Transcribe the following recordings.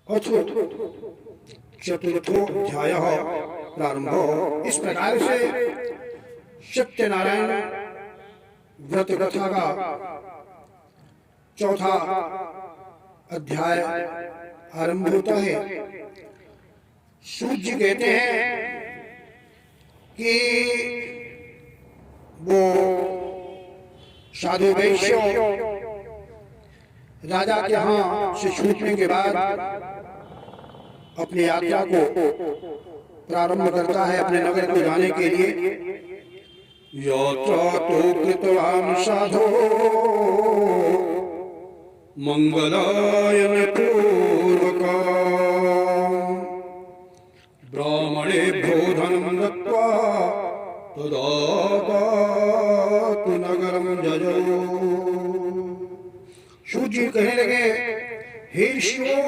अथो चतुर्थो अध्यायः प्रारंभो। इस प्रकार से सत्यनारायण व्रत कथा का चौथा अध्याय आरंभ होता है। सूत जी कहते हैं कि वो साधु वैश्य राजा के यहाँ से छूटने के बाद अपनी यात्रा को प्रारंभ करता है अपने नगर को जाने के लिए। यात्रा तो कृतवान साधो मंगलायन पूर्वका ब्राह्मणेभ्यो धनं दत्त्वा तदातु नगरं जजो। सूत जी कहने लगे, हे ऋषियों,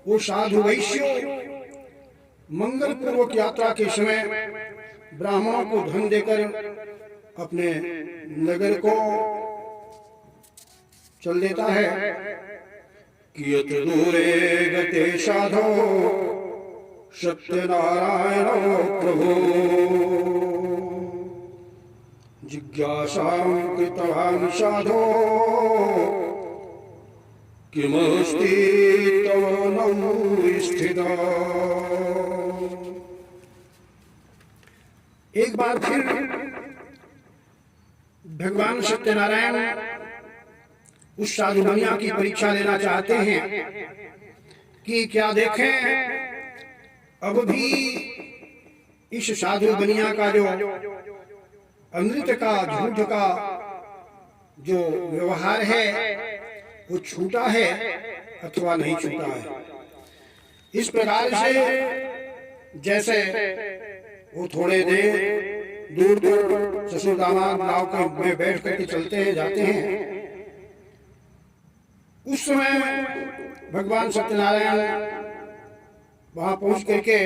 वो साधु वैश्यों मंगल पूर्वक यात्रा के समय ब्राह्मणों को धन देकर अपने नगर को चल देता है। कियत दूरे गते साधो सत्यनारायण प्रभु जिज्ञासां कृतवान् साधो किमस्ति तव स्थिता। एक बार फिर भगवान सत्यनारायण उस साधु बनिया की परीक्षा लेना चाहते हैं कि क्या देखें अब भी इस साधु बनिया का जो अमृत का झूठ का जो व्यवहार है वो छूटा है अथवा नहीं छूटा है। इस प्रकार से जैसे वो थोड़े देर दूर दूर ससुर दामाद नाव में बैठ करके चलते हैं जाते हैं। उस समय भगवान सत्यनारायण वहां पहुंच करके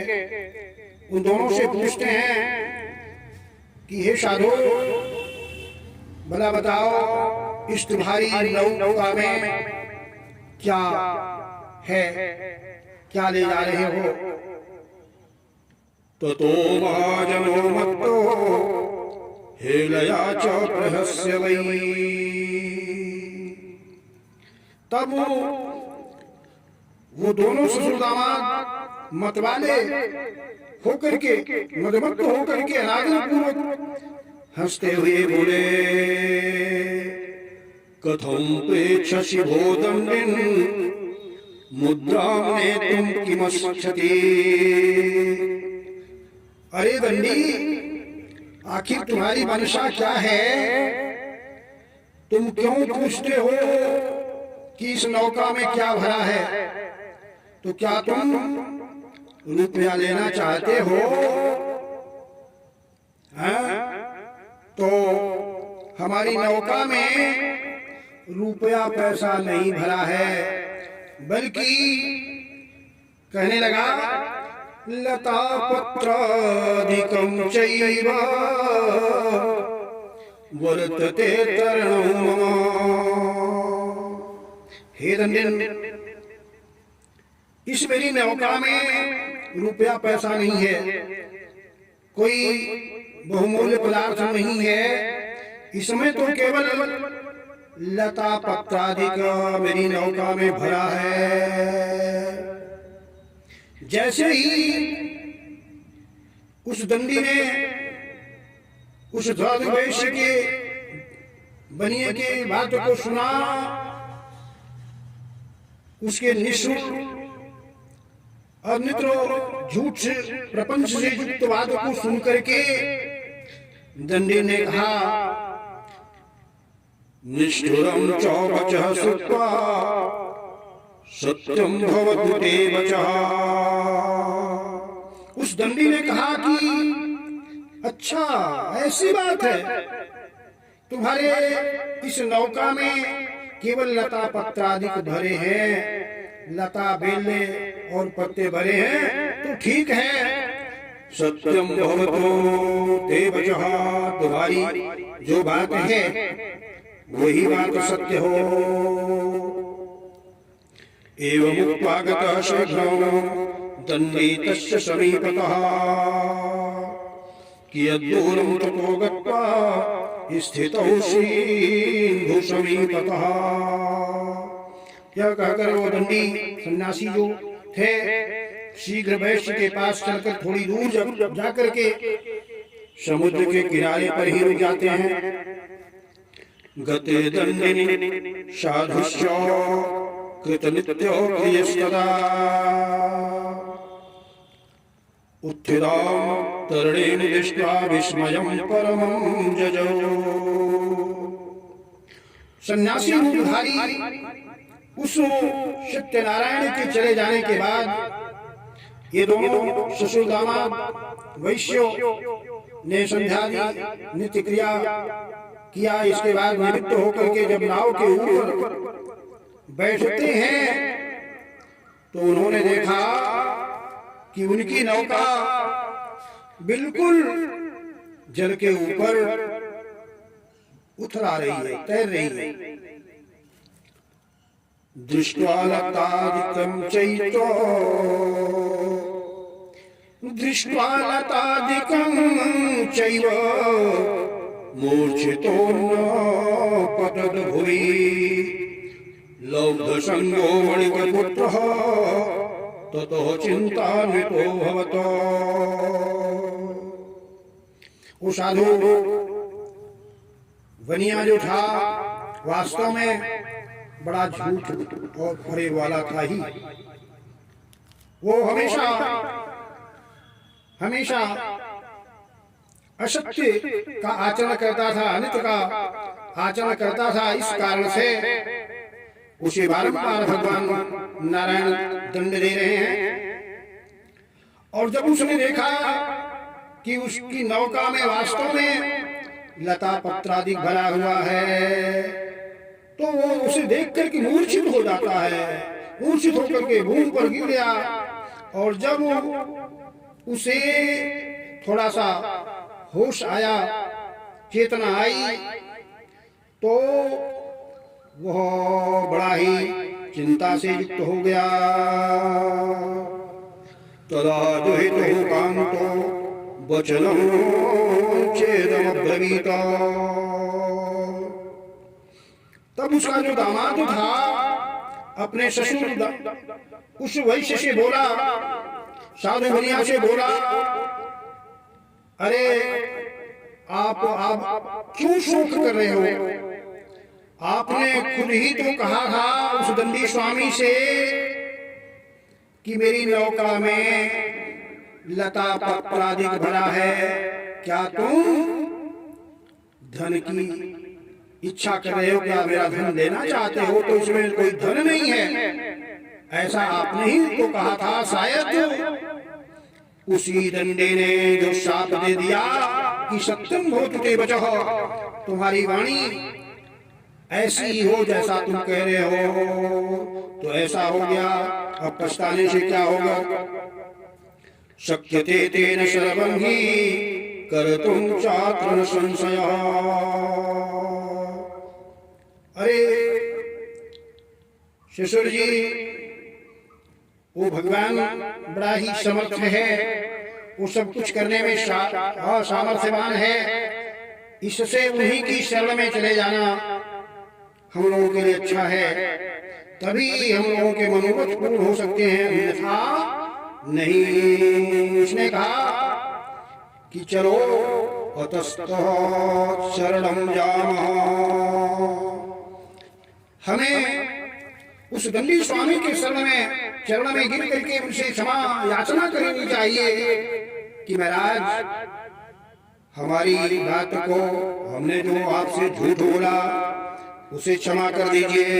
उन दोनों से पूछते हैं कि हे साधु, भला बताओ इस तुम्हारी नौका में क्या है, क्या ले जा रहे हो। ततो महाजनो मत्तो हेलया च प्रहस्य वै। तब वो दोनों ससुर दामाद मतवाले होकर के मदमत्त होकर के अनादर पूर्वक हंसते हुए बोले, कथं प्रेक्षसि भो दण्डिन् मुद्रां नेतुं किमच्छति। अरे दंडी, आखिर तुम्हारी मंशा क्या है? तुम क्यों पूछते हो कि इस नौका में क्या भरा है? तो क्या तुम रुपया लेना चाहते हो? तो हमारी नौका में रुपया पैसा नहीं भरा है, बल्कि कहने लगा लता पत्रादिकं चैव वर्तते तरणं मम। हे दंडिन, इस मेरी नौका में रुपया पैसा नहीं है, कोई बहुमूल्य पदार्थ नहीं है, इसमें तो केवल लता पत्रादिक मेरी नौका में भरा है। जैसे ही उस दंडी ने उस साधु वैश्य के बनिए के बात को सुना, उसके निःशुल्क अन्यत्र झूठ से प्रपंच से युक्त बात को सुन करके दंडी ने कहा, निष्ठुरं च वचः श्रुत्वा सत्यं भवतु ते वचः। उस दंडी ने कहा कि अच्छा, ऐसी बात है, तुम्हारे इस नौका में केवल लता पत्रादिक भरे हैं, लता बेले और पत्ते भरे हैं, तो ठीक है। सत्यम भवतु ते वचः, तुम्हारी जो बात है वही बात सत्य हो। एवमुक्त्वा गतः शीघ्रं दण्डी तस्य समीपतः कियद्दूरं ततो गत्वा स्थितौ सिंधुसमीपतः। यह कहकर वो दंडी सन्यासी जो थे शीघ्र वैश्य के पास चलकर थोड़ी दूर जाकर के समुद्र के किनारे पर ही रुक जाते हैं। गते दंडिनी साधुष्य कृतनित्यो प्रियस्तदा उत्थितां तरणीं दृष्ट्वा विस्मयं परमं जजौ। सन्यासी रूपधारी उस सत्यनारायण के चले जाने के बाद ये दोनों ससुरदामा वैश्यों ने संध्या दी, नित्य क्रिया किया। इसके बाद निवृत्त होकर के जब नाव के ऊपर बैठते हैं तो उन्होंने देखा कि उनकी नौका बिल्कुल जल के ऊपर उथला रही है, तैर रही है। दृष्ट्वा लतादिकं चैतो दृष्ट्वा लतादिकं चैव मूर्छितो पतत भुवि लब्धसंगो मणिकपुत्रः ततो चिंतान्वितो भवतो। वो साधु वनिया जो था वास्तव में बड़ा झूठ और फरे वाला था ही। वो हमेशा हमेशा असत्य का आचरण करता था, अनित का आचरण करता था। इस कारण से उसे बारंबार भगवान नारायण दंड दे रहे हैं। और जब उसने देखा कि उसकी नौका में वास्तव में लता पत्रादि भरा हुआ है तो वो उसे देख करके मूर्छित हो जाता है। मूर्छित होकर के भूमि पर गिर गया। और जब उसे थोड़ा सा होश आया, चेतना आई, तो वह बड़ा ही चिंता से युक्त हो गया। तदा दुहितो कांतो वचनं चेदमब्रवीत। तब उसका जो दामाद था अपने ससुर उस वैश्य से बोला, साधु मुनिया से बोला, अरे आप क्यों शोक कर रहे हो? आपने खुद ही तो कहा था उस दंडी स्वामी से कि मेरी नौका में लता पत्रादि भरा है, क्या तुम धन की इच्छा कर रहे हो? क्या मेरा धन लेना चाहते हो? तो इसमें कोई धन नहीं है, ऐसा आपने ही तो कहा था। शायद उसी दंडे ने जो शाप दे दिया कि सत्यम भूतते वचः, तुम्हारी वाणी ऐसी ही हो जैसा तुम कह रहे हो, तो ऐसा हो गया। अब पछताने से क्या होगा? शक्यते तेन सर्वं हि कर्तुं चात्र न संशयः। अरे ससुर जी, वो भगवान बड़ा ही समर्थ है, वो सब कुछ करने में सामर्थ्यवान है। इससे उन्हीं की शरण में चले जाना हम लोगों के लिए अच्छा है, तभी हम लोगों के मनोरथ पूर्ण हो सकते हैं, अन्यथा नहीं। उसने कहा कि चलो अतस्तः शरणं जामः। हमें उस दंडी स्वामी के चरण में गिर करके उनसे क्षमा याचना करनी चाहिए कि महाराज, हमारी बात को, हमने जो आपसे झूठ बोला उसे क्षमा कर दीजिए।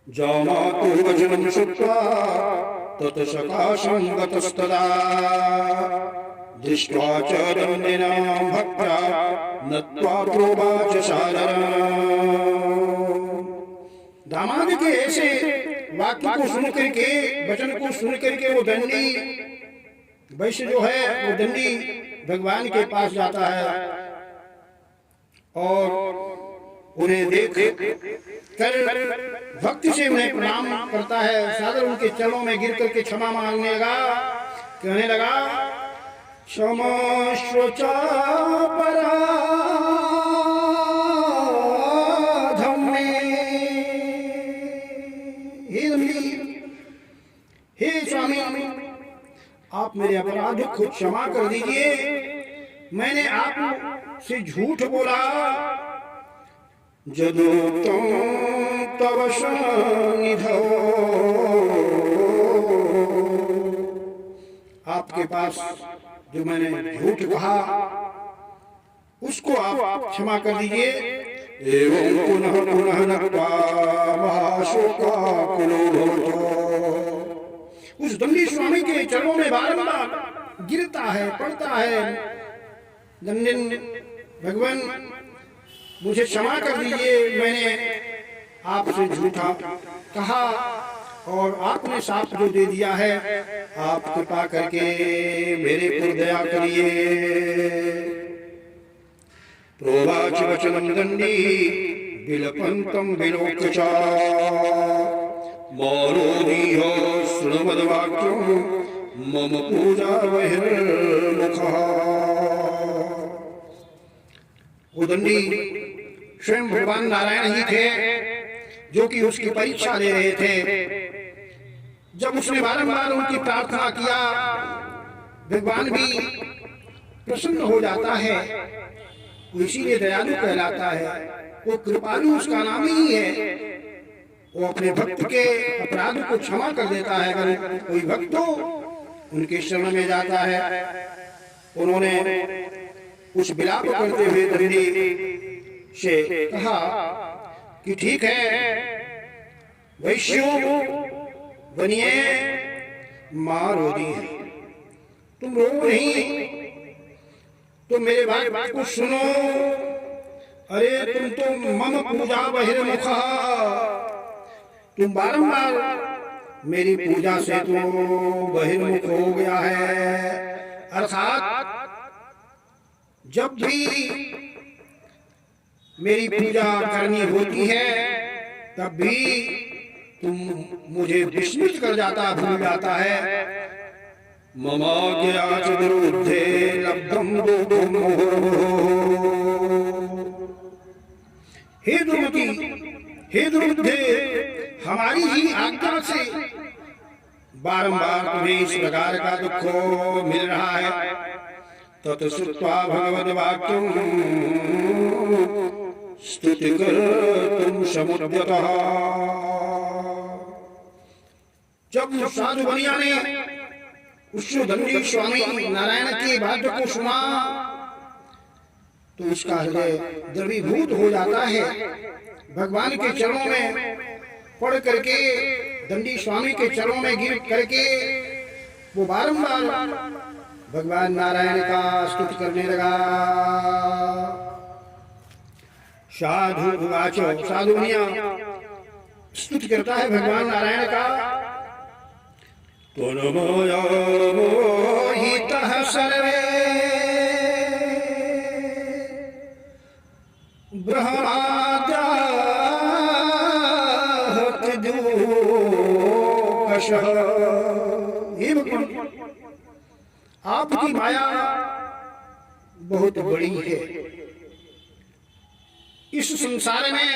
जामातु वचनं श्रुत्वा तत्सकाशं गतस्तदा दृष्ट्वा च दण्डिनां भक्त्या नत्वा प्रोवाच सादरम्। दामाद के ऐसे वाक्य को सुन करके, वचन को सुन करके वो दंडी वैश्य जो है वो दंडी भगवान के पास जाता है और उन्हें देख कर भक्ति से उन्हें प्रणाम करता है, सादर उनके चरणों में गिर करके क्षमा मांगने लगा, कहने लगा क्षमस्व हे स्वामी, आप मेरे अपराध को क्षमा कर दीजिए। मैंने आप से झूठ बोला। जदो तुम तव सन्निधौ, आपके पास जो मैंने झूठ कहा उसको आप क्षमा कर दीजिए। एवं पुनः पुनः नक्त्वा महाशोकाकुलो भवतो, उस दंडी स्वामी के चरणों में बारंबार गिरता है, पड़ता है। दंडिन भगवान मुझे क्षमा कर दीजिए, मैंने आपसे झूठा कहा और आपने साफ जो दे दिया है, आप कृपा करके मेरे पर दया करिए। प्रोवाच वचनं दंडी विलपन्तं विलोक्य मारोदीह शृण्वद्वाक्यं मम पूजा बहिर्मुखः। वो दंडी स्वयं भगवान नारायण ही थे जो कि उसकी परीक्षा ले रहे थे। जब उसने बारंबार उनकी प्रार्थना किया, भगवान भी प्रसन्न हो जाता है, इसीलिए दयालु कहलाता है। वो कृपालु उसका नाम ही है। वो अपने भक्त के अपराध को क्षमा कर देता है। अगर कोई भक्त हो उनके शरण में जाता है। उन्होंने कुछ विलाप करते हुए दंडी से कहा कि ठीक है वैश्यो बनिए, मारो दी है, तुम रो नहीं, तो मेरे बात को सुनो। अरे तुम तो मम पूजा बहिर्मुखा, तुम बारंबार मेरी पूजा से तो बहिर्मुख हो गया है। अर्थात जब भी मेरी पूजा करनी होती है तब भी तुम मुझे विस्मृत कर जाता, भूल जाता है। ममाज्ञाच विरुद्धे लब्धं दुःखं हे दुर्मति, हे दुर्बुद्धे, हमारी ही आज्ञा से बारंबार तुम्हें इस प्रकार का दुख मिल रहा है। तत् श्रुत्वा भगवद्वाक्यं स्तुति कर्तुं समुद्यतः। जब साधु बनिया ने उस दंडी स्वामी नारायण की बात को सुना तो उसका हृदय द्रवीभूत हो जाता है। भगवान के चरणों में पढ़ करके, दंडी स्वामी के चरणों में गिर करके वो बारंबार भगवान नारायण का स्तुति करने लगा। साधु उवाच, साधु मुनिया स्तुति करता है भगवान नारायण का। त्वन्मयो मोहितः सर्वे ब्रह्माद्याः त्रिदोषः। हे भगवान, आपकी माया बहुत बड़ी है। इस संसार में,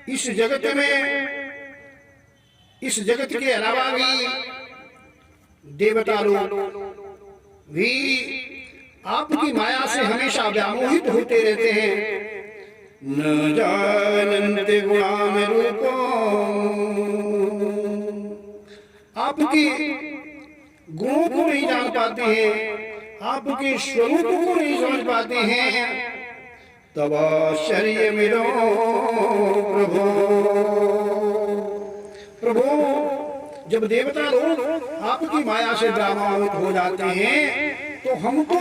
इस जगत में, इस जगत के अलावा भी देवता लोग भी आपकी माया से हमेशा व्यामोहित होते रहते हैं। न जानन्ति गुणान् रूपम्, आपके गुणों को नहीं जान पाते हैं, आपके स्वरूप को नहीं समझ पाते हैं। तव आश्चर्यमिदं प्रभो, प्रभो जब देवता लोग आपकी माया से व्यामोहित हो जाते हैं तो हम तो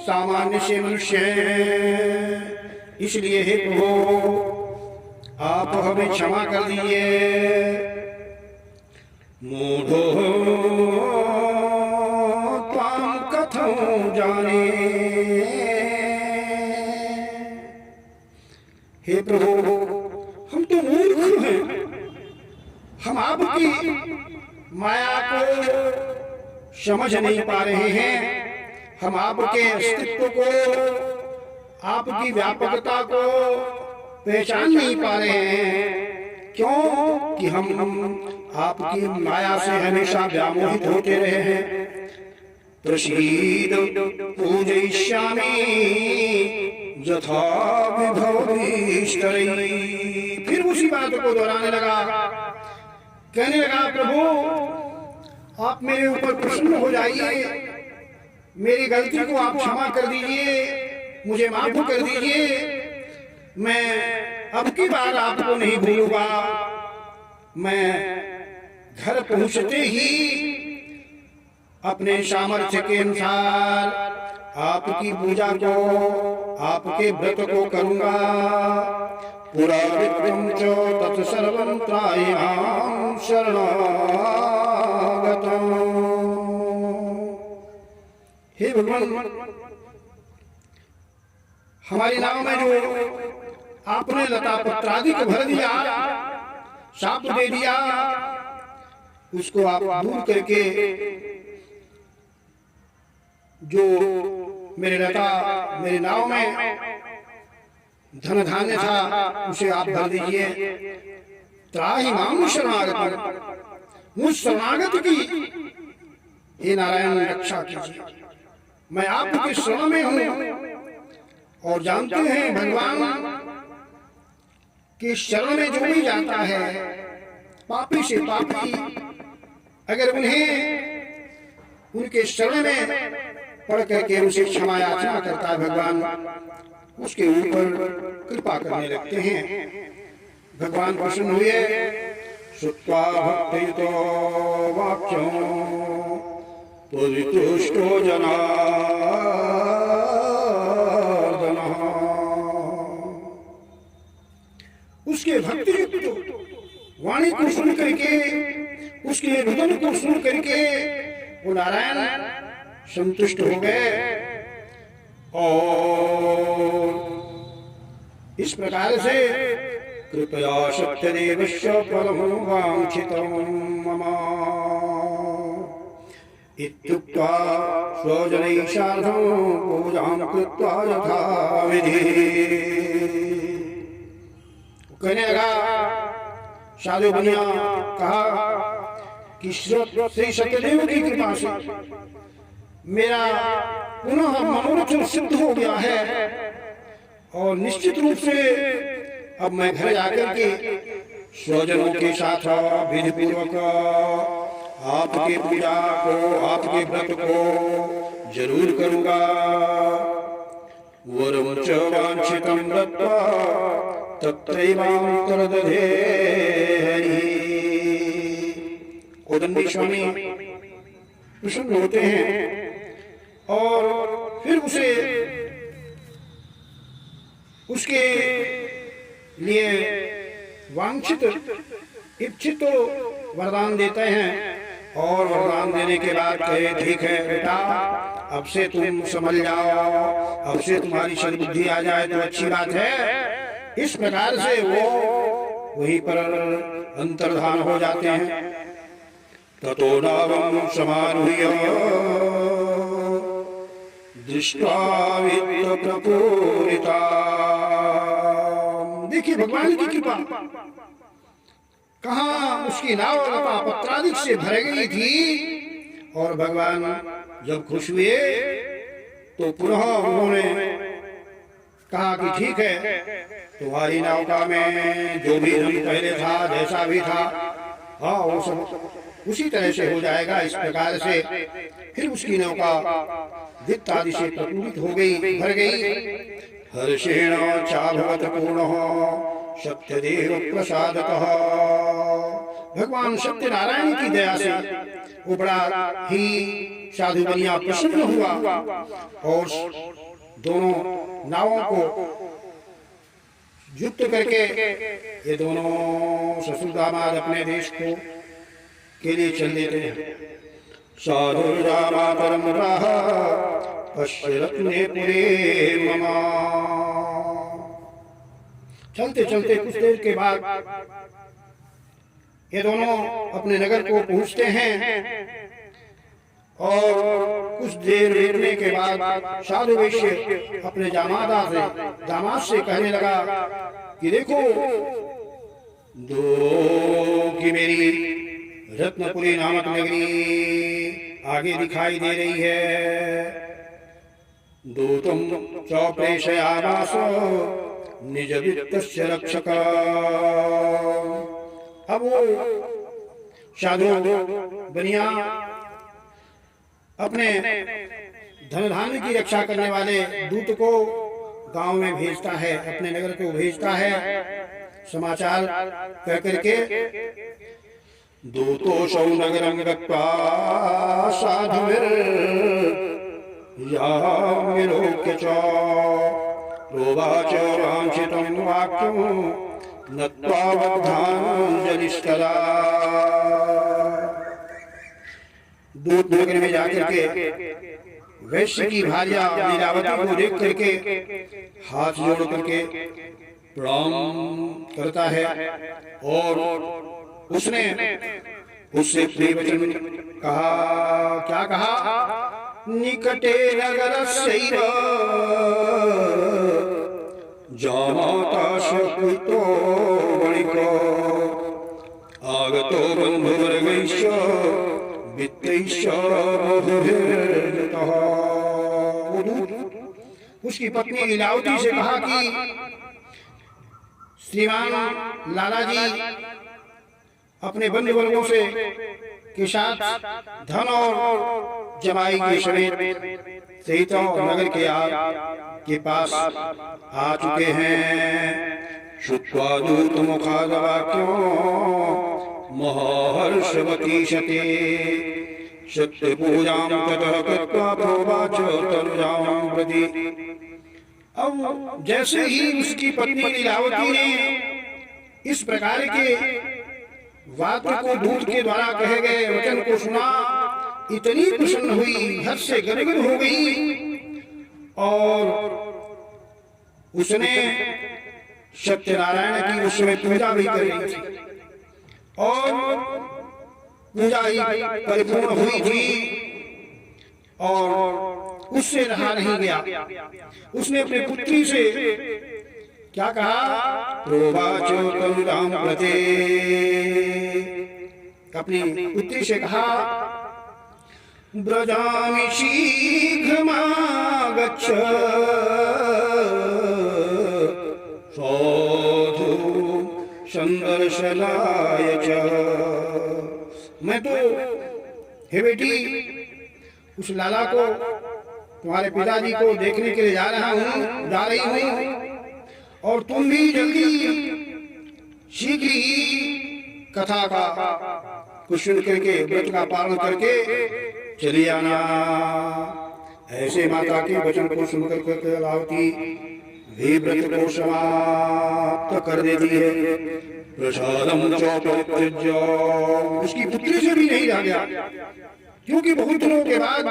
सामान्य से मनुष्य हैं। इसलिए हे प्रभु आप हमें क्षमा कर दीजिए। मूढ़ो त्वां कथं जाने, हे प्रभु हम तो मूर्ख हम आपकी माया को समझ नहीं पा रहे हैं, हम आपके अस्तित्व को, आपकी व्यापकता को पहचान नहीं पा रहे हैं। क्यों कि हम आपकी माया से हमेशा व्यामोहित होते रहे हैं। प्रसीद पूजयिष्यामि यथा विभवभीष्टरै। फिर उसी बात को दोहराने लगा, कहने लगा प्रभु आप मेरे ऊपर प्रसन्न हो जाइए, मेरी गलती को आप क्षमा कर दीजिए, मुझे माफ कर दीजिए, मैं अब की बार आपको नहीं भूलूंगा। मैं घर पहुंचते ही अपने सामर्थ्य के अनुसार आपकी पूजा को, आपके व्रत को करूंगा। पुरावित्रं च तत्सर्वं त्राययां शरणागतम्। हे भगवान, हमारी नाव में जो आपने लता पत्रादि को भर दिया, शाप दे दिया, उसको आप दूर करके जो मेरे लता, मेरी नाव में धन धान्य था उसे आप भर दीजिए। त्राहि मां शरणागत, मुझ शरणागत की हे नारायण रक्षा कीजिए। मैं आपके शरण में हूं और जानते हैं भगवान कि शरण में जो भी जाता है पापी से पापी, अगर उन्हें उनके शरण में पढ़ करके उसे क्षमा याचना करता है, भगवान उसके ऊपर कृपा करने लगते हैं। भगवान प्रसन्न हुए। श्रुत्वा भक्तियुतो वाक्यं परितुष्टो जनार्दनः। उसके भक्तियुक्त वाणी को सुन करके, उसके रुदन को सुन करके वो नारायण संतुष्ट हो गए और इस प्रकार से कृपया सत्यदेवस्य परमं वाञ्छितं मम इत्युक्त्वा स्वजनैः सार्धं पूजां कृत्वा यथाविधि। कहने लगा, साधु बनिया कहा कि श्री सत्यदेव की कृपा से मेरा पुनः मनोरथ सिद्ध हो गया है और निश्चित रूप से अब मैं घर जाकर के स्वजनों के साथ विधि पूर्वक आपके पूजा को, आपके व्रत को जरूर करूंगा। वरं च वाञ्छितं दत्त्वा तत्रैवान्तर्दधे हरिः। कोदंडी स्वामी प्रसन्न होते हैं और फिर उसे उसके लिए वांछित इच्छित वरदान देते हैं और वरदान देने के बाद कहे ठीक है बेटा, अब से तुम समझ जाओ, अब से तुम्हारी सद्बुद्धि आ जाए तो अच्छी बात है। इस प्रकार से वो वहीं पर अंतर्धान हो जाते हैं। ततो नावं समारुह्य दृष्ट्वा वित्त प्रपूरिता। देखिए भगवान की कृपा, कहाँ उसकी नाव लता पत्रादिक से भर गई थी और भगवान जब खुश हुए तो पुनः उन्होंने कहा कि ठीक है, तुम्हारी नौका में जो भी रंग पहले था, जैसा भी था, हाँ वो सब उसी तरह से हो जाएगा। इस प्रकार से फिर उसकी नौका वित्त आदि से प्रपूरित हो गई, भर गई। हर्षेण चाभवत पूर्णः सत्यदेव प्रसादतः। भगवान सत्यनारायण की दया से वो बड़ा ही साधु बनिया प्रसन्न हुआ और दोनों नावों को युक्त करके ये दोनों ससुर दामाद अपने देश को के लिए चल देते हैं। साधुर्जामा परमराः पश्यरत्ने पुरे मम। चलते चलते कुछ देर के बाद ये दोनों अपने नगर को पहुंचते हैं और कुछ देर रुकने के बाद साधु वैश्य अपने दामाद से कहने लगा कि देखो दो की मेरी रत्नपुरी नामक नगरी आगे दिखाई दे रही है। दूतम च प्रेषयामास निज वित्तस्य रक्षक। अब वो साधु बनिया अपने धन धान्य की रक्षा करने वाले दूत को गांव में भेजता है, अपने नगर को भेजता है समाचार कह करके। दूतोऽसौ नगरं गत्वा साधुर्विलोक्य च प्रोवाच वाञ्छितं वाक्यं नत्वा बद्धाञ्जलिस्तदा। दूत नगर में जाकर के वैश्य की भार्या लीलावती को देख करके हाथ जोड़ करके प्रणाम करता है और उसने उससे प्रिय वचन कहा। क्या कहा? निकटे नगरस्यैव जामाताशकुतो वणिको आगतो बन्धुवर्गैश्च वित्तैश्च बहुभिर्युतः। उसकी पत्नी लीलावती से कहा कि श्रीमान लाला जी अपने बंधु वर्गों से के साथ धन और जमाई के समेत सहित नगर के पास आ चुके हैं। श्रुत्वा दूतमुखाद् वाक्यं महाहर्षवती शते सत्य पूजां ततः कृत्वा प्रोवाच तनुजां प्रति। अब जैसे ही उसकी पत्नी लीलावती ने इस प्रकार के वाक्य को दूत के द्वारा कहे गए वचन को सुना, इतनी प्रसन्न हुई, हद से गदगद हो गई और उसने सत्यनारायण की उस समय पूजा भी कर रही थी और पूजा ही परिपूर्ण हुई थी और उससे रहा नहीं गया। उसने अपने पुत्री से क्या कहा? प्रोवाच तनुजां प्रति। अपनी पुत्री से कहा ब्रजामि शीघ्रमागच्छ साधु संदर्शनाय च। मैं तो हे बेटी उस लाला को तुम्हारे पिताजी को देखने के लिए जा रही हूँ और तुम भी जल्दी शीघ्र ही कथा का कुछ सुन करके व्रत का पालन करके चली आना। ऐसे माता के वचन को सुनकर के लीलावती भी व्रत को समाप्त कर देती है। प्रसादम चौपरित्यज्य। उसकी पुत्री से भी नहीं रह गया क्योंकि बहुत दिनों के बाद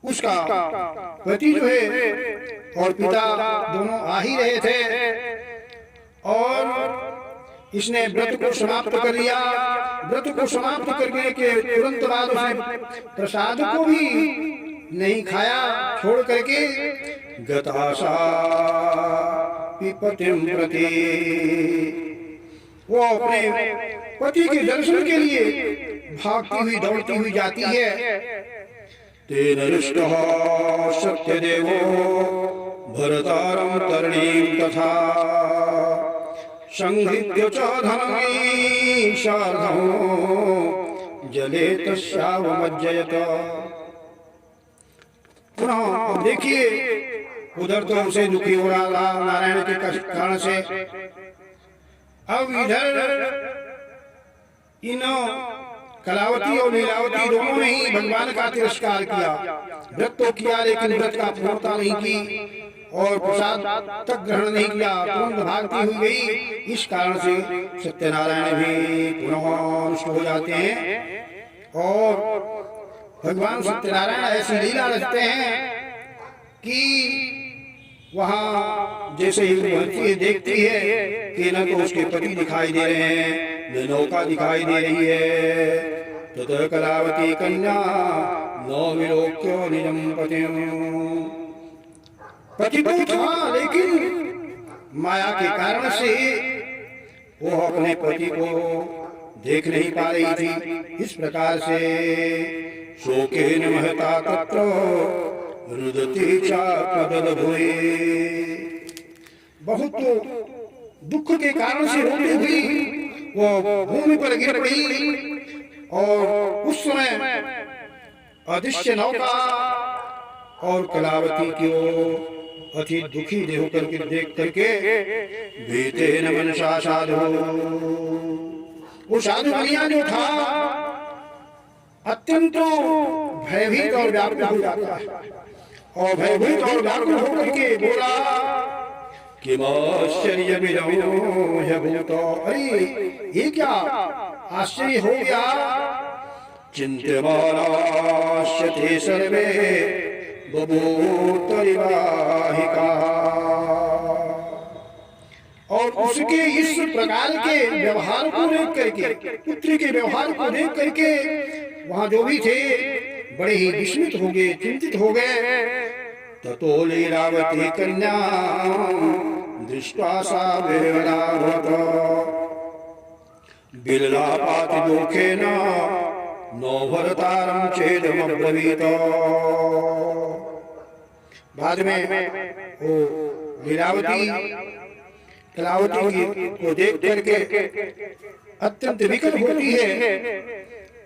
उसका पति जो है और पिता दोनों आ ही रहे थे और इसने व्रत को समाप्त कर लिया। व्रत को समाप्त करने के तुरंत बाद उसने प्रसाद को भी नहीं खाया, छोड़ करके गताशा पतिम प्रति वो अपने पति के दर्शन के लिए भागती हुई दौड़ती हुई जाती है। तेन रुष्टः सत्यदेवो भरतारं तरणीं तथा संहृत्य च धनमें सार्धं जले तस्यावमज्जयत। पुनः देखिए उधर तो उसे दुखी हो रहा था नारायण के कारण से। अब इधर इन कलावती और लीलावती दोनों ने ही भगवान का तिरस्कार किया। व्रत तो किया लेकिन व्रत का पूर्णता नहीं की और प्रसाद तक ग्रहण नहीं किया, तुरंत भागती हुई गई। इस कारण से सत्यनारायण भी पुनः नष्ट हो जाते हैं और भगवान सत्यनारायण ऐसी लीला रचते हैं कि वहाँ जैसे ही देखती है कि न तो उसके पति दिखाई दे रहे हैं न नौका दिखाई दे रही है। ततः कलावती कन्या न विलोक्यो निजं पतिम्। पति तो था, लेकिन माया के कारण से वो अपने पति को देख नहीं पा रही थी। इस प्रकार से शोकेन महता तत्र रुदती चापदलभुवे। बहुत दुख के कारण से रोती हुई वो भूमि पर गिर पड़ी और उस समय अदृश्य नौका और कलावती को अति दुखी देह करके देख करके भीते न मनसा साधु। वो साधु कन्या जो था अत्यंत भयभीत और व्याकुल हो जाता है और भयभीत और व्याकुल होकर के बोला किमाश्चर्य भूतो। अरे ये क्या आश्चर्य हो गया। चिन्त्यमानाश्यते सर्वे बभूतरिवाहिका। और उसके इस प्रकार के व्यवहार को देख करके, पुत्र के व्यवहार को देख करके वहां जो भी थे बड़े ही विस्मित हो गए, चिंतित हो गए। ततो लीलावती कन्या दृष्ट्वा सा विह्वलाभत बिललापाति दुखेन नो भरतारं चेदमब्रवीत। बाद में वो लीलावती कलावती को देख करके अत्यंत विकल होती है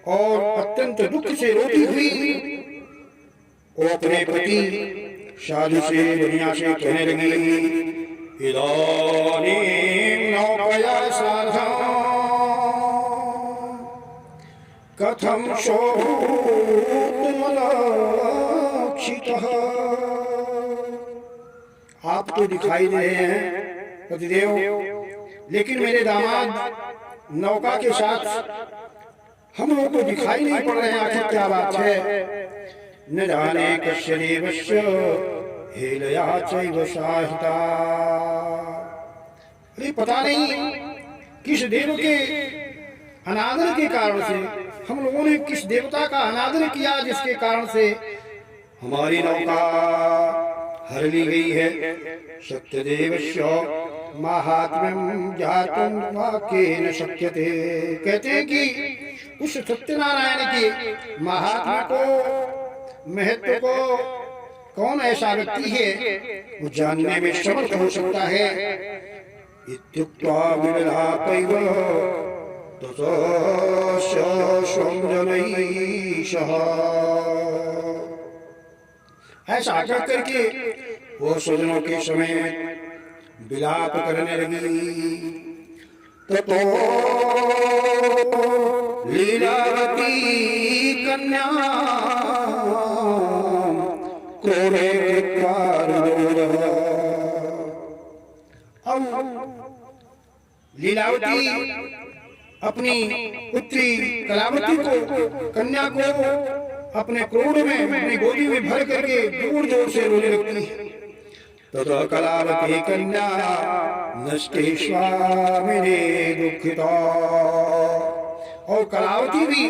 और अत्यंत दुख से रोती हुई वो अपने पति साधु से दुनिया से कहने लगी इदानीं नौकया सार्धं कथं शोभुमलक्षितः। आप तो दिखाई दे रहे हैं पतिदेव, लेकिन मेरे दामाद नौका के साथ हम लोगों को दिखाई नहीं पड़ रहे हैं। आखिर क्या बात है। न जाने कस्य देवस्य हेलया चैव साहिता। अरे पता नहीं किस देव के अनादर के कारण से, हम लोगों ने किस देवता का अनादर किया जिसके कारण से हमारी नौका हर ली गई है। सत्यदेवस्य महात्म्यं ज्ञातुं वाक्येन शक्यते। कहते हैं कि उस सत्यनारायण के महात्म्य को, महत्व को कौन ऐसा व्यक्ति है वो जानने में समर्थ हो सकता है। इत्युक्त्वा विललापैव ततस्य स्वं जनैषः। ऐसा कह करके वो स्वजनों के समय विलाप करने लगी। ततो लीलावती कन्या क्रोधे लीलावती अपनी पुत्री कलावती को, कन्या को अपने क्रोध में, अपनी गोदी में भर करके जोर जोर से रोने लगती है। ततः कलावती कन्या नष्टे स्वामिने दुखिता। और कलावती भी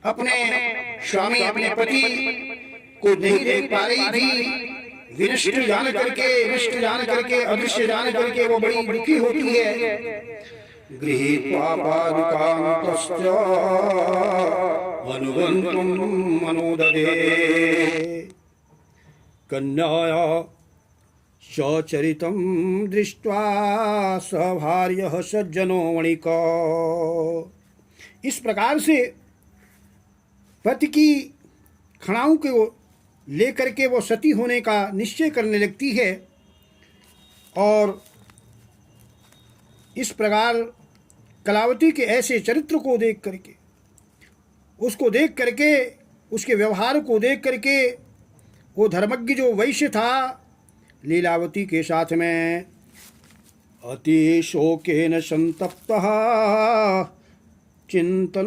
अपने स्वामी, अपने पति को नहीं देख पा रही थी। विनष्ट जान करके, नष्ट जान करके, अदृश्य जान करके वो बड़ी दुखी होती है। गृहीत्वा पादुकान्तश्च अनुगन्तुम् अनुददे। कन्याया सचरितं दृष्ट्वा स भार्यः सज्जनो वणिका। इस प्रकार से पति की खड़ाऊ को लेकर के वो सती होने का निश्चय करने लगती है। और इस प्रकार कलावती के ऐसे चरित्र को देख करके, उसको देख करके, उसके व्यवहार को देख करके वो धर्मज्ञ जो वैश्य था लीलावती के साथ में अति शोकेन संतप्तः चिंतन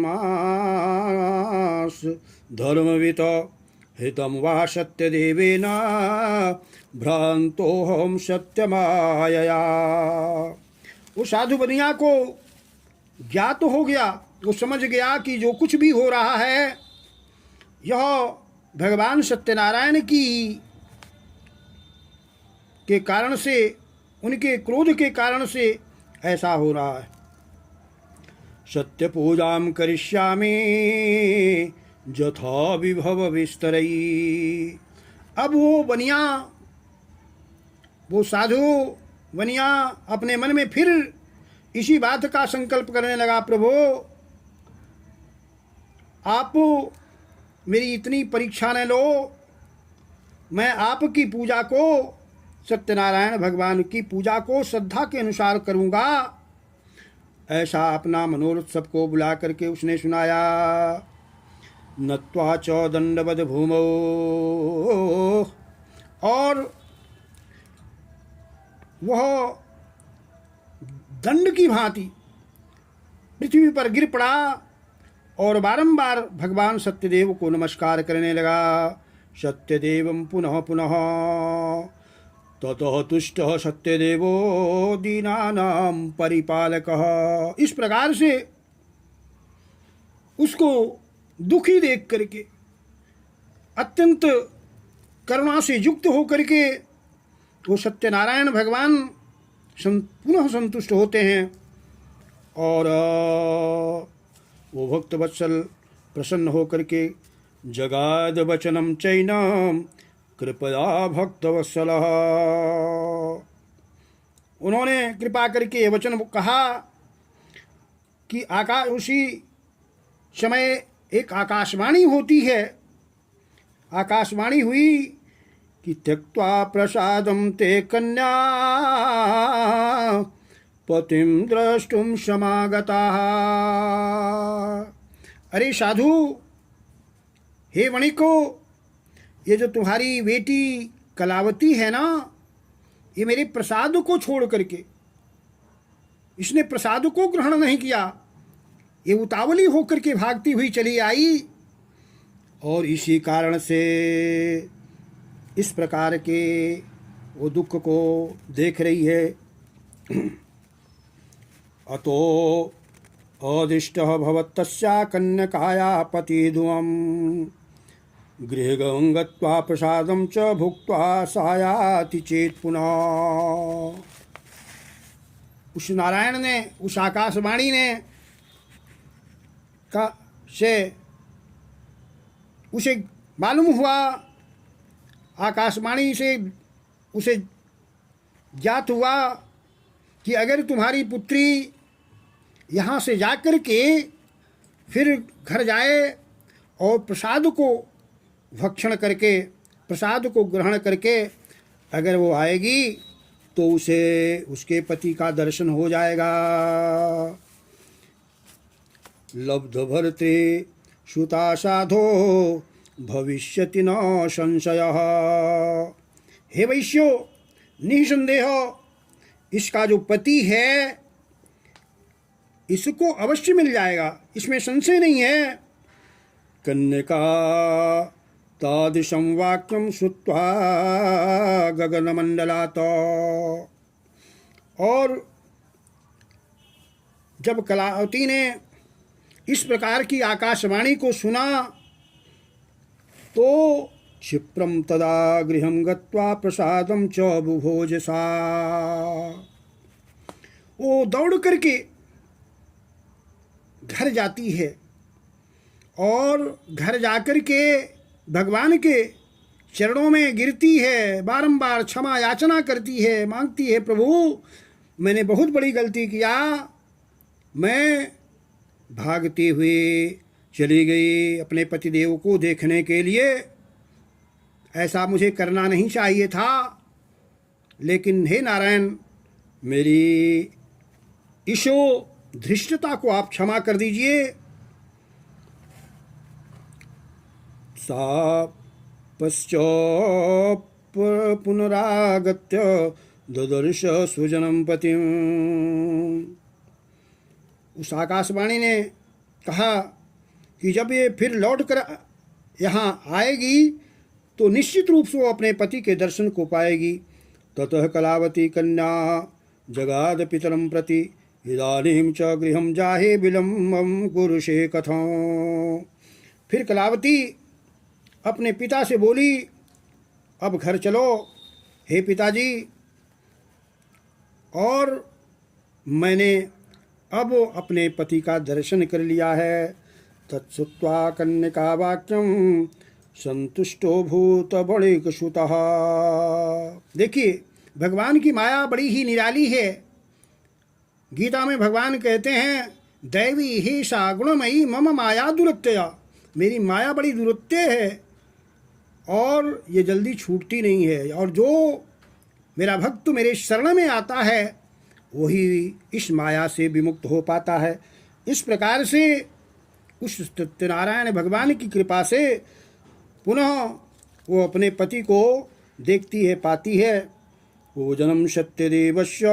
मास धर्मवित हितं वा सत्यदेवेन भ्रांतोऽहं सत्यमायया। वो साधु बनिया को ज्ञात हो गया, वो समझ गया कि जो कुछ भी हो रहा है यह भगवान सत्यनारायण की के कारण से, उनके क्रोध के कारण से ऐसा हो रहा है। सत्य पूजाम करिष्यामि यथा विभव विस्तरई। अब वो बनिया, वो साधु बनिया अपने मन में फिर इसी बात का संकल्प करने लगा, प्रभु आप मेरी इतनी परीक्षा न लो, मैं आपकी पूजा को, सत्यनारायण भगवान की पूजा को श्रद्धा के अनुसार करूँगा। ऐसा अपना मनोरथ सबको बुला करके उसने सुनाया। नत्वा च दंडवद भूमौ, और वह दंड की भांति पृथ्वी पर गिर पड़ा और बारंबार भगवान सत्यदेव को नमस्कार करने लगा। सत्यदेवं पुनः पुनः ततः तुष्टः सत्यदेवो दीनानां परिपालकः। इस प्रकार से उसको दुखी देख करके, अत्यंत करुणा से युक्त होकर के वो सत्यनारायण भगवान पुनः संतुष्ट होते हैं और वो भक्त वत्सल प्रसन्न होकर के जगाद वचनम चैनम कृपया भक्तवत्सल, उन्होंने कृपा करके वचन कहा कि उसी समय एक आकाशवाणी होती है। आकाशवाणी हुई कि त्यक्त्वा प्रसादं ते कन्या पतिं द्रष्टुम समागताः। अरे साधु, हे वणिको, ये जो तुम्हारी बेटी कलावती है ना, ये मेरे प्रसाद को छोड़ करके, इसने प्रसाद को ग्रहण नहीं किया, ये उतावली होकर के भागती हुई चली आई और इसी कारण से इस प्रकार के वो दुख को देख रही है। अतो अदिष्टः भवत्तस्या कन्यकाया पतिध्रुवं गृहं गत्वा प्रसादं च भुक्त्वा सायाति चेत् पुनः। उस नारायण ने, उस आकाशवाणी ने का से उसे मालूम हुआ, आकाशवाणी से उसे ज्ञात हुआ कि अगर तुम्हारी पुत्री यहाँ से जाकर के फिर घर जाए और प्रसाद को भक्षण करके, प्रसाद को ग्रहण करके अगर वो आएगी तो उसे उसके पति का दर्शन हो जाएगा। लब्ध भरते श्रुता साधो भविष्यति न संशयः। हे वैश्यो, निसंदेह इसका जो पति है इसको अवश्य मिल जाएगा, इसमें संशय नहीं है। कन्यका तादृशं वाक्यं श्रुत्वा गगनमंडलात्। और जब कलावती ने इस प्रकार की आकाशवाणी को सुना तो क्षिप्रम तदा गृहं गत्वा प्रसादं च बुभोज सा। वो दौड़ करके घर जाती है और घर जाकर के भगवान के चरणों में गिरती है, बारंबार क्षमा याचना करती है, मांगती है, प्रभु मैंने बहुत बड़ी गलती किया, मैं भागती हुई चली गई अपने पतिदेव को देखने के लिए, ऐसा मुझे करना नहीं चाहिए था, लेकिन हे नारायण मेरी ईशो धृष्टता को आप क्षमा कर दीजिए। सा पश्चात् पुनरागत्य ददर्श सुजनम पतिम। उस आकाशवाणी ने कहा कि जब ये फिर लौट कर यहाँ आएगी तो निश्चित रूप से वो अपने पति के दर्शन को पाएगी। ततः कलावती कन्या जगाद पितरं प्रति इदानीं च गृहं जाहे विलम्बं कुरुषे कथं। फिर कलावती अपने पिता से बोली, अब घर चलो हे पिताजी, और मैंने अब अपने पति का दर्शन कर लिया है। तत्सुत्वा कन्यका वाक्यम संतुष्टो भूत बड़े सुतः। देखिए, भगवान की माया बड़ी ही निराली है। गीता में भगवान कहते हैं, दैवी ही सा गुणमयी मम माया दुरत्यया। मेरी माया बड़ी दुरत्य है और ये जल्दी छूटती नहीं है, और जो मेरा भक्त मेरे शरण में आता है वही इस माया से विमुक्त हो पाता है। इस प्रकार से उस सत्यनारायण भगवान की कृपा से पुनः वो अपने पति को देखती है, पाती है। पूजनम सत्यदेवस्य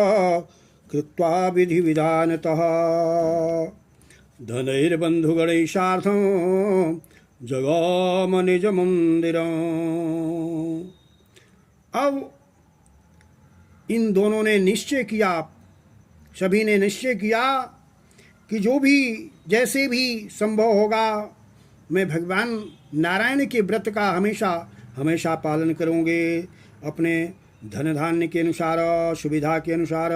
कृत्वा विधि विधानतः धनैर्बन्धुगणैः जगाम निज मंदिरं। अब इन दोनों ने निश्चय किया, सभी ने निश्चय किया कि जो भी जैसे भी संभव होगा मैं भगवान नारायण के व्रत का हमेशा हमेशा पालन करूँगे, अपने धन धान्य के अनुसार, सुविधा के अनुसार।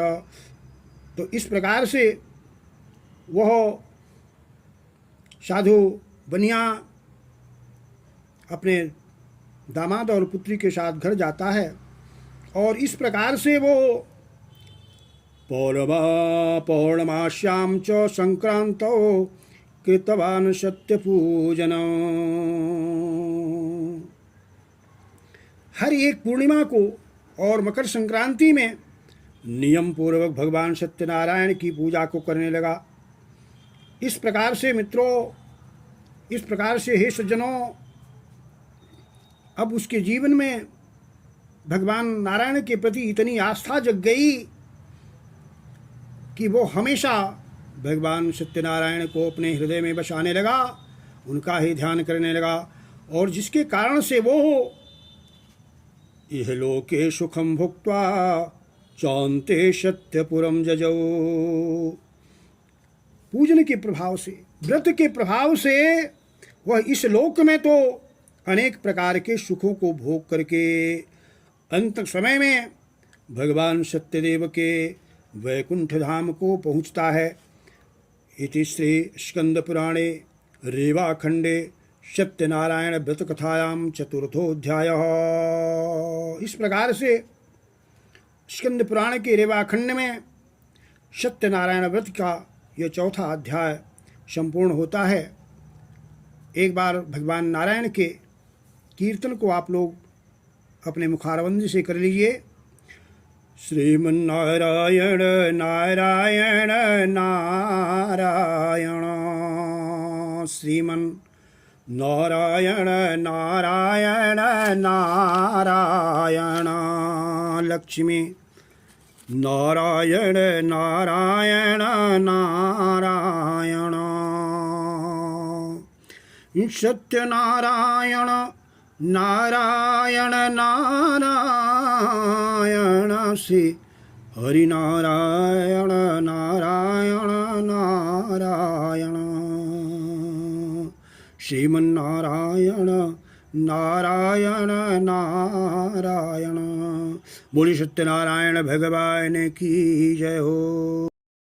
तो इस प्रकार से वह साधु बनिया अपने दामाद और पुत्री के साथ घर जाता है, और इस प्रकार से वो पौर्णमास्यां च संक्रांतौ कृतवान् सत्यपूजनम्। हर एक पूर्णिमा को और मकर संक्रांति में नियम पूर्वक भगवान सत्यनारायण की पूजा को करने लगा। इस प्रकार से मित्रों, इस प्रकार से हे सज्जनों, अब उसके जीवन में भगवान नारायण के प्रति इतनी आस्था जग गई कि वो हमेशा भगवान सत्यनारायण को अपने हृदय में बसाने लगा, उनका ही ध्यान करने लगा, और जिसके कारण से वो इह लोके सुखम भुक्त्वा चान्ते सत्यपुरम जजौ। पूजन के प्रभाव से, व्रत के प्रभाव से वह इस लोक में तो अनेक प्रकार के सुखों को भोग करके अंत समय में भगवान सत्यदेव के वैकुंठ धाम को पहुँचता है। इति श्री स्कंद पुराणे रेवाखंडे सत्यनारायण व्रत कथायां चतुर्थोऽध्याय। इस प्रकार से स्कंद पुराण के रेवाखंड में सत्यनारायण व्रत का यह चौथा अध्याय संपूर्ण होता है। एक बार भगवान नारायण के कीर्तन को आप लोग अपने मुखारबंद से कर लीजिए। श्रीमन्नारायण नारायण नारायण, श्रीमन् नारायण नारायण नारायण, लक्ष्मी नारायण नारायण नारायण, सत्यनारायण नारायण नारायण, श्री हरिनारायण नारायण नारायण, श्रीमन्नारायण नारायण नारायण। बोली सत्यनारायण भगवान की जय हो।